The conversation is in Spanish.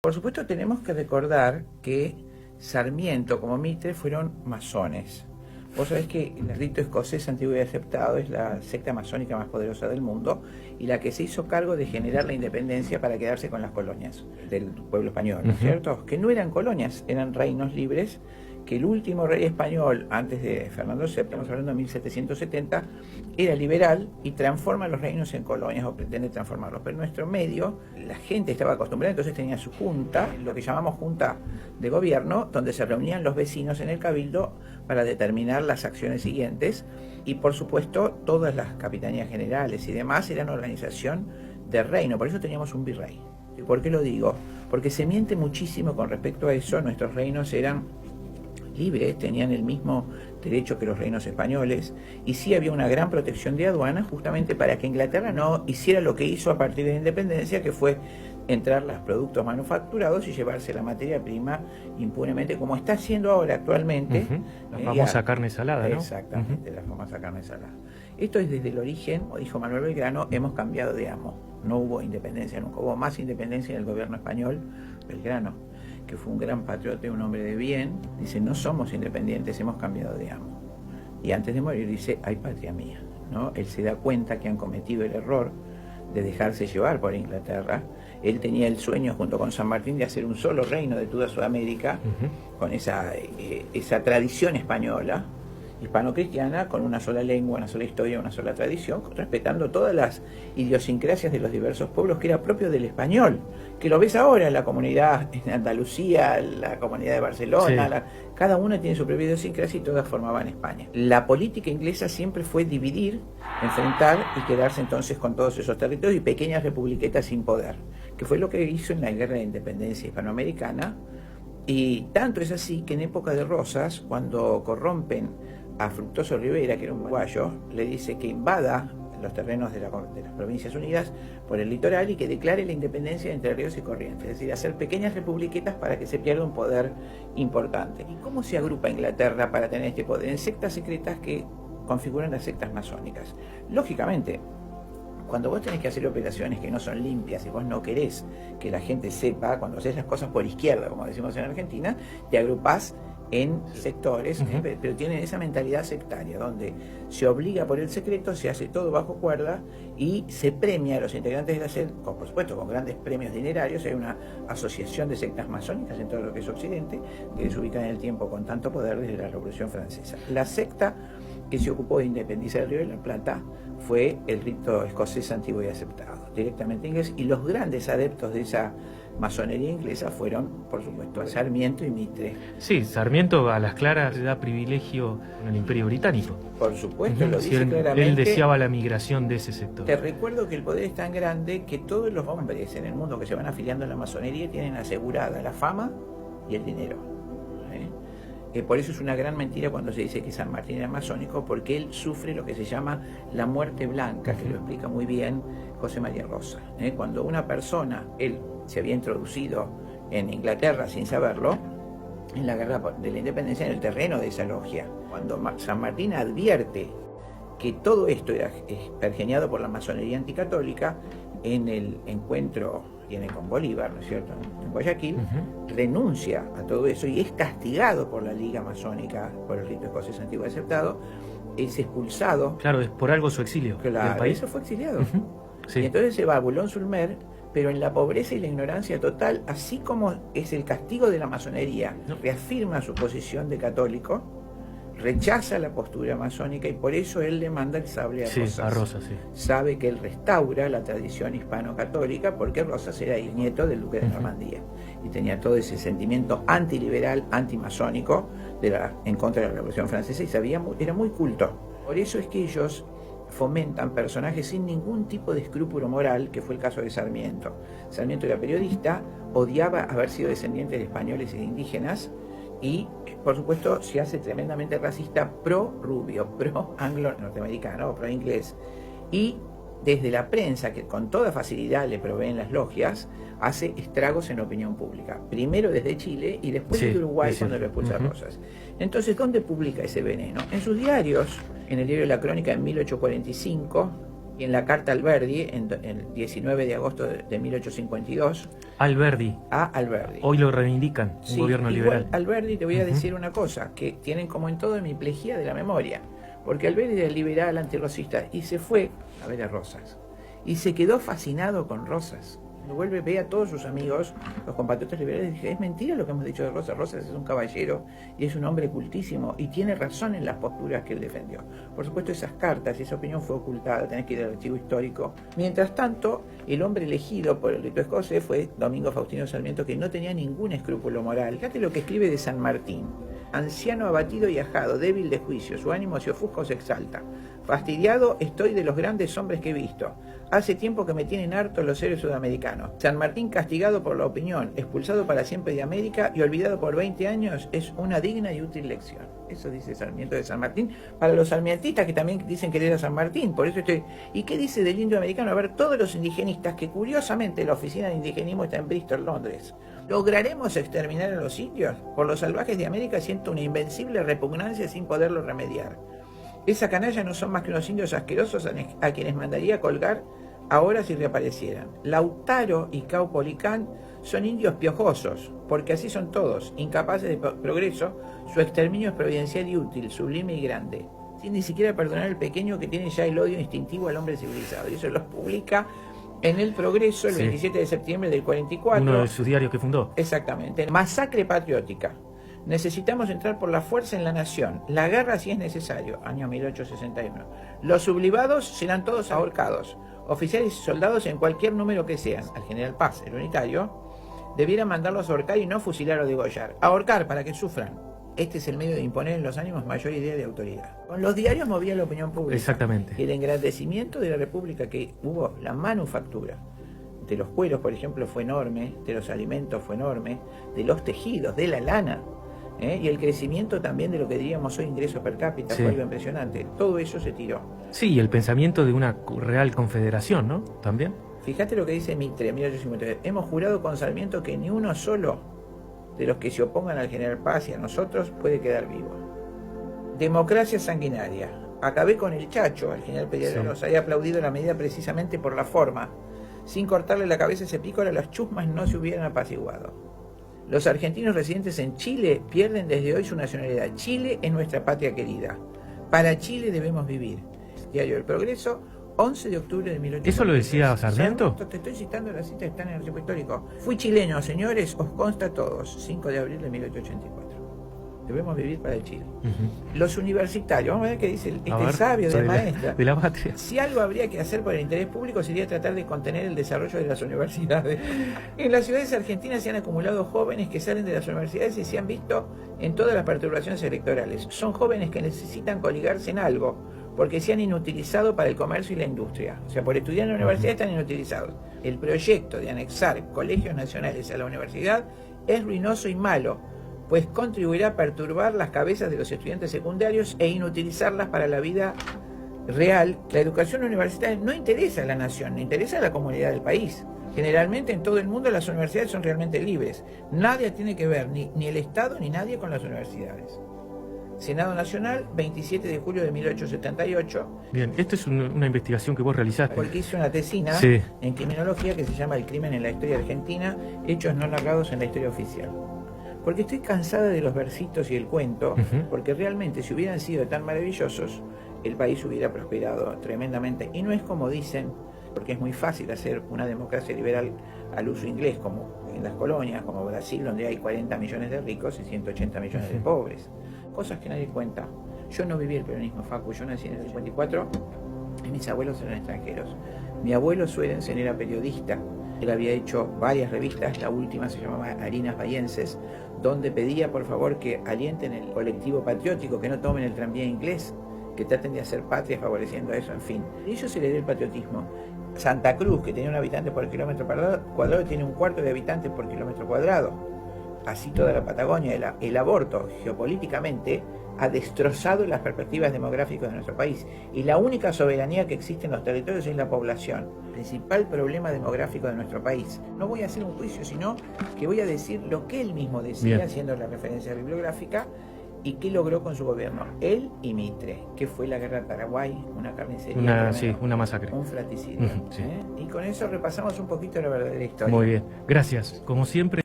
Por supuesto tenemos que recordar que Sarmiento como Mitre fueron masones. Vos sabés que el rito escocés antiguo y aceptado es la secta masónica más poderosa del mundo y la que se hizo cargo de generar la independencia para quedarse con las colonias del pueblo español, ¿no es cierto? Que no eran colonias, eran reinos libres, que el último rey español, antes de Fernando VII, estamos hablando de 1770, era liberal y transforma los reinos en colonias o pretende transformarlos. Pero en nuestro medio, la gente estaba acostumbrada, entonces tenía su junta, lo que llamamos junta de gobierno, donde se reunían los vecinos en el cabildo para determinar las acciones siguientes y por supuesto todas las capitanías generales y demás eran organización de reino, por eso teníamos un virrey. ¿Y por qué lo digo? Porque se miente muchísimo con respecto a eso, nuestros reinos eran libres, tenían el mismo derecho que los reinos españoles y sí había una gran protección de aduanas justamente para que Inglaterra no hiciera lo que hizo a partir de la independencia, que fue entrar los productos manufacturados y llevarse la materia prima impunemente, como está haciendo ahora actualmente. La famosa carne salada, ¿no? Exactamente, la famosa carne salada. Esto es desde el origen, como dijo Manuel Belgrano, hemos cambiado de amo. No hubo independencia nunca, hubo más independencia en el gobierno español. Belgrano, que fue un gran patriota y un hombre de bien, dice, no somos independientes, hemos cambiado de amo. Y antes de morir dice, hay patria mía, ¿no? Él se da cuenta que han cometido el error de dejarse llevar por Inglaterra. Él tenía el sueño junto con San Martín de hacer un solo reino de toda Sudamérica, con esa tradición española, hispano-cristiana, con una sola lengua, una sola historia, una sola tradición, respetando todas las idiosincrasias de los diversos pueblos, que era propio del español, que lo ves ahora en la comunidad en Andalucía, la comunidad de Barcelona, sí. Cada una tiene su propia idiosincrasia y todas formaban España. La política inglesa siempre fue dividir, enfrentar y quedarse entonces con todos esos territorios y pequeñas republiquetas sin poder, que fue lo que hizo en la Guerra de Independencia hispanoamericana. Y tanto es así que en época de Rosas, cuando corrompen a Fructuoso Rivera, que era un uruguayo, le dice que invada los terrenos de las Provincias Unidas por el litoral y que declare la independencia entre Ríos y Corrientes, es decir, hacer pequeñas republiquetas para que se pierda un poder importante. ¿Y cómo se agrupa Inglaterra para tener este poder? En sectas secretas que configuran las sectas masónicas. Lógicamente, cuando vos tenés que hacer operaciones que no son limpias y vos no querés que la gente sepa, cuando haces las cosas por izquierda, como decimos en Argentina, te agrupás en sectores, pero tienen esa mentalidad sectaria, donde se obliga por el secreto, se hace todo bajo cuerda y se premia a los integrantes de la secta, por supuesto con grandes premios dinerarios. Hay una asociación de sectas masónicas en todo lo que es Occidente, que se ubica en el tiempo con tanto poder desde la Revolución Francesa. La secta que se ocupó de independizar el Río de la Plata fue el rito escocés antiguo y aceptado, directamente inglés, y los grandes adeptos de esa masonería inglesa fueron, por supuesto, Sarmiento y Mitre. Sí, Sarmiento a las claras le da privilegio en el Imperio Británico. Por supuesto, lo dice claramente. Él deseaba la migración de ese sector. Te recuerdo que el poder es tan grande que todos los hombres en el mundo que se van afiliando a la masonería tienen asegurada la fama y el dinero. Por eso es una gran mentira cuando se dice que San Martín era masónico, porque él sufre lo que se llama la muerte blanca, que lo explica muy bien José María Rosa. Cuando una persona, él se había introducido en Inglaterra sin saberlo, en la guerra de la independencia, en el terreno de esa logia. Cuando San Martín advierte que todo esto era pergeñado por la masonería anticatólica, en el encuentro con Bolívar, ¿no es cierto?, en Guayaquil, renuncia a todo eso y es castigado por la Liga Masónica, por el rito escocés antiguo y aceptado, es expulsado. Claro, es por algo su exilio del país. Eso fue exiliado. Sí. Y entonces se va a Boulogne-sur-Mer, pero en la pobreza y la ignorancia total, así como es el castigo de la masonería, reafirma su posición de católico, rechaza la postura masónica y por eso él le manda el sable a Rosas. Sí, a Rosas, sí. Sabe que él restaura la tradición hispano-católica porque Rosas era el nieto del duque de Normandía y tenía todo ese sentimiento antiliberal, antimasónico en contra de la Revolución Francesa y era muy culto. Por eso es que ellos fomentan personajes sin ningún tipo de escrúpulo moral, que fue el caso de Sarmiento. Sarmiento era periodista, odiaba haber sido descendiente de españoles e de indígenas y, por supuesto, se hace tremendamente racista pro-rubio, pro-anglo-norteamericano, pro-inglés. Y desde la prensa, que con toda facilidad le proveen las logias, hace estragos en la opinión pública. Primero desde Chile y después desde Uruguay, cuando lo expulsa Rosas. Entonces, ¿dónde publica ese veneno? En sus diarios, en el diario La Crónica en 1845, Y en la carta Alberdi, el 19 de agosto de 1852... Alberdi. A Alberdi. Hoy lo reivindican, un gobierno liberal. Alberdi, te voy a decir una cosa, que tienen como en todo hemiplegia de la memoria. Porque Alberdi era liberal, antirrosista, y se fue a ver a Rosas. Y se quedó fascinado con Rosas. Vuelve, ve a todos sus amigos, los compatriotas liberales, y dice, es mentira lo que hemos dicho de Rosas. Rosas es un caballero y es un hombre cultísimo y tiene razón en las posturas que él defendió. Por supuesto, esas cartas y esa opinión fue ocultada, tenés que ir al archivo histórico. Mientras tanto, el hombre elegido por el rito escocés fue Domingo Faustino Sarmiento, que no tenía ningún escrúpulo moral. Fíjate lo que escribe de San Martín. Anciano, abatido y ajado, débil de juicio, su ánimo se ofusca o se exalta. Fastidiado estoy de los grandes hombres que he visto. Hace tiempo que me tienen hartos los seres sudamericanos. San Martín, castigado por la opinión, expulsado para siempre de América y olvidado por 20 años, es una digna y útil lección. Eso dice Sarmiento de San Martín, para los sarmientistas que también dicen querer a San Martín. Por eso estoy... ¿Y qué dice del indio americano? A ver, todos los indigenistas, que curiosamente la oficina de indigenismo está en Bristol, Londres. ¿Lograremos exterminar a los indios? Por los salvajes de América siento una invencible repugnancia sin poderlo remediar. Esa canalla no son más que unos indios asquerosos a quienes mandaría colgar ahora si reaparecieran. Lautaro y Caupolicán son indios piojosos, porque así son todos, incapaces de progreso. Su exterminio es providencial y útil, sublime y grande, sin ni siquiera perdonar al pequeño que tiene ya el odio instintivo al hombre civilizado. Y eso lo publica en El Progreso el 27 de septiembre del 44. Uno de sus diarios que fundó. Exactamente. Masacre patriótica. Necesitamos entrar por la fuerza en la nación. La guerra si es necesario. Año 1861. Los sublevados serán todos ahorcados. Oficiales y soldados en cualquier número que sean. Al general Paz, el unitario, debiera mandarlos a ahorcar y no fusilar o degollar. Ahorcar para que sufran. Este es el medio de imponer en los ánimos mayor idea de autoridad. Con los diarios movía la opinión pública. Exactamente. Y el engrandecimiento de la República, que hubo la manufactura de los cueros, por ejemplo, fue enorme, de los alimentos fue enorme, de los tejidos, de la lana, y el crecimiento también de lo que diríamos hoy ingreso per cápita, fue algo impresionante. Todo eso se tiró. Sí, y el pensamiento de una real confederación, ¿no? También. Fíjate lo que dice Mitre, 1853. Hemos jurado con Sarmiento que ni uno solo de los que se opongan al general Paz y a nosotros puede quedar vivo. Democracia sanguinaria. Acabé con el Chacho, el general Peñalosa, había aplaudido la medida precisamente por la forma. Sin cortarle la cabeza a ese pícoro, las chusmas no se hubieran apaciguado. Los argentinos residentes en Chile pierden desde hoy su nacionalidad. Chile es nuestra patria querida. Para Chile debemos vivir. Diario del Progreso, 11 de octubre de 1883. ¿Eso lo decía Sarmiento? Te estoy citando las citas que están en el archivo histórico. Fui chileno, señores, os consta a todos. 5 de abril de 1884. Debemos vivir para Chile. Los universitarios, vamos a ver qué dice este sabio de maestra. De la patria. Si algo habría que hacer por el interés público sería tratar de contener el desarrollo de las universidades. En las ciudades argentinas se han acumulado jóvenes que salen de las universidades y se han visto en todas las perturbaciones electorales. Son jóvenes que necesitan coligarse en algo, porque se han inutilizado para el comercio y la industria. O sea, por estudiar en la universidad están inutilizados. El proyecto de anexar colegios nacionales a la universidad es ruinoso y malo, pues contribuirá a perturbar las cabezas de los estudiantes secundarios e inutilizarlas para la vida real. La educación universitaria no interesa a la nación, no interesa a la comunidad del país. Generalmente en todo el mundo las universidades son realmente libres. Nadie tiene que ver, ni el Estado ni nadie, con las universidades. Senado Nacional, 27 de julio de 1878. Bien, esto es una investigación que vos realizaste. Porque hice una tesina en criminología que se llama El crimen en la historia argentina, hechos no narrados en la historia oficial. Porque estoy cansada de los versitos y el cuento, porque realmente si hubieran sido tan maravillosos, el país hubiera prosperado tremendamente. Y no es como dicen, porque es muy fácil hacer una democracia liberal al uso inglés, como en las colonias, como Brasil, donde hay 40 millones de ricos y 180 millones de pobres. Cosas que nadie cuenta. Yo no viví el peronismo, Facu, yo nací en el 54 y mis abuelos eran extranjeros. Mi abuelo Suerensen era periodista. Él había hecho varias revistas, la última se llamaba Harinas Bahienses, donde pedía por favor que alienten el colectivo patriótico, que no tomen el tranvía inglés, que traten de hacer patria favoreciendo eso, en fin. Y ellos se le dio el patriotismo. Santa Cruz, que tenía un habitante por kilómetro cuadrado, tiene un cuarto de habitantes por kilómetro cuadrado. Así toda la Patagonia. El aborto, geopolíticamente, ha destrozado las perspectivas demográficas de nuestro país. Y la única soberanía que existe en los territorios es la población. Principal problema demográfico de nuestro país. No voy a hacer un juicio, sino que voy a decir lo que él mismo decía, haciendo la referencia bibliográfica, ¿Y qué logró con su gobierno? Él y Mitre, que fue la guerra de Paraguay, una carnicería. Una masacre. Un fratricidio. Sí. Y con eso repasamos un poquito la verdadera historia. Muy bien. Gracias. Como siempre.